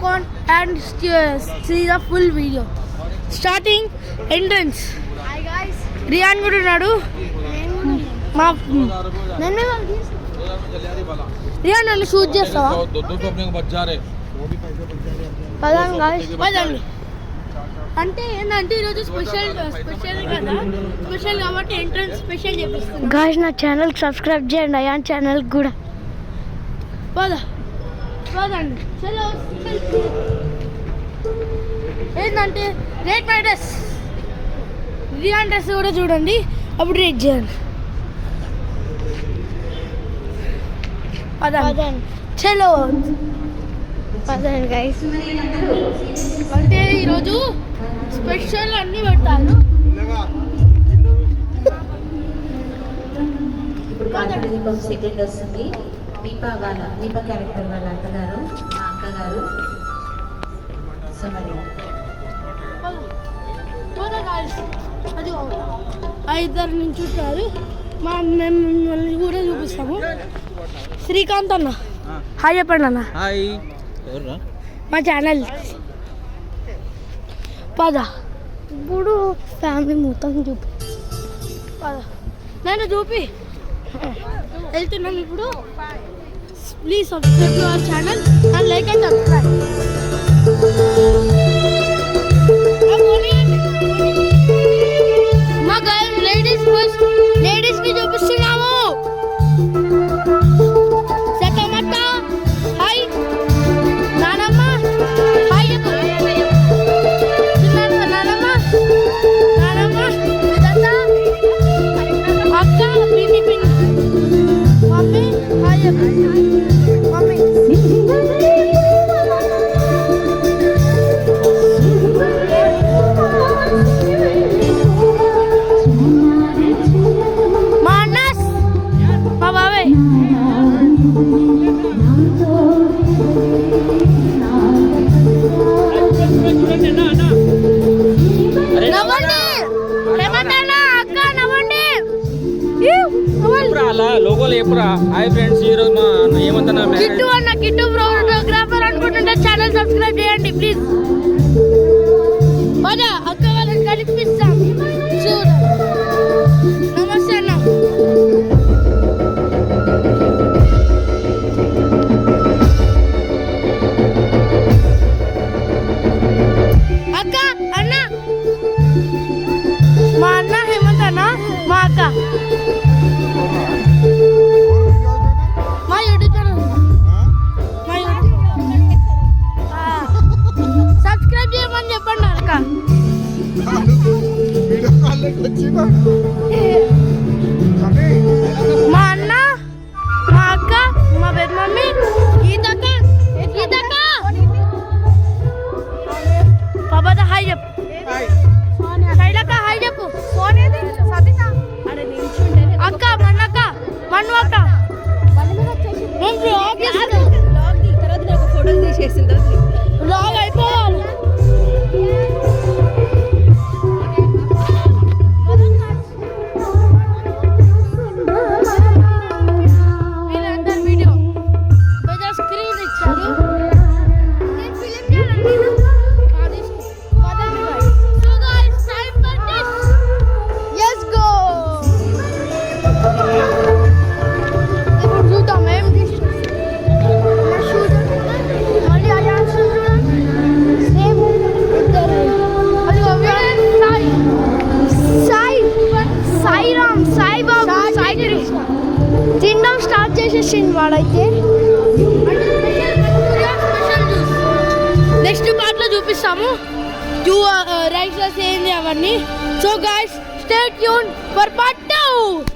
popcorn and see the full video. Starting entrance. Hi guys. Riyan kudu nadu. Ma Riyan nanu shoot chestava. Padan guys. Padan. అంటే ఏంటంటే ఈరోజు special కదా, special కాబట్టి entrance special చేపిస్తున్నాం. Guys నా ఛానల్కి subscribe చేయండి, ion ఛానల్కి కూడా. పోదండి. చలో ఏంటంటే రేట్ మై డ్రెస్, రియాన్ డ్రెస్ కూడా చూడండి, అప్పుడు రేట్ చేయండి. పదండి చలో పదండి గైస్. అంటే ఈరోజు స్పెషల్ అన్నీ పెడతాను. ఇప్పుడు కాదండి దీపం సెకండ్ వస్తుంది. దీప క్యారెక్టర్ వాళ్ళ అత్తగారు, మా అక్కగారు సమరి. అది ఇద్దరు నుంచి ఉంటారు. మేము మిమ్మల్ని కూడా చూపిస్తాము. శ్రీకాంత్ అన్న హాయ్ చెప్పండి అన్న. హాయ్. మా ఛానల్ పద. ఇప్పుడు ఫ్యామిలీ మొత్తం చూపి పద, నేను చూపి వెళ్తున్నాను ఇప్పుడు. Please subscribe to our channel and like and subscribe. మా గర్ల్ లేడీస్కి చూపిస్తున్నాము. సతమత హాయ్ నానమ్మ, హాయ్ చెప్పు. నానమ్మ తాత అక్క పిన్ని మమ్మీ హాయ్ చెప్పు. మమ్మీ మా అన్నస్ మా బాబాయ్. నవ్వండి ఏమంటానా అక్క, నవ్వండి. అలా లోగోలు ఎప్పుడా? హాయ్ ఫ్రెండ్స్, ఈరోజు మా ఏమంటున్నా కిట్టు అన్న, కిట్టు ఫోటోగ్రాఫర్ అనుకుంటుంటే ఛానల్ సబ్స్క్రైబ్ చేయండి ప్లీజ్. పద అక్క వాళ్ళని కనిపిస్తాం చూడు. నమస్తే అన్న. అక్క అన్న, మా అన్న హేమంత్ అన్న, మా అక్క మా యూట్యూబ్ ఛానల్, మా యూట్యూబ్ సబ్స్క్రైబ్ చేయమని చెప్పండి అక్క. మా అన్న, మా అక్క, మా పెద్ద మమ్మీ, గీతక్క పాపద హాయ్ చెప్పు. శైలక్క హాయ్ చెప్పు. అక్క మన్నక్క, మన్ను అక్క. మేము బ్లాగ్ అయిపోవాలి. వీళ్ళందరూ వీడియో పెద్ద స్క్రీన్ ఇచ్చారు. తినడం స్టార్ట్ చేసేసింది వాడైతే. నెక్స్ట్ పార్ట్ లో చూపిస్తాము రైస్ ఏంది అవన్నీ. So guys stay tune for part 2.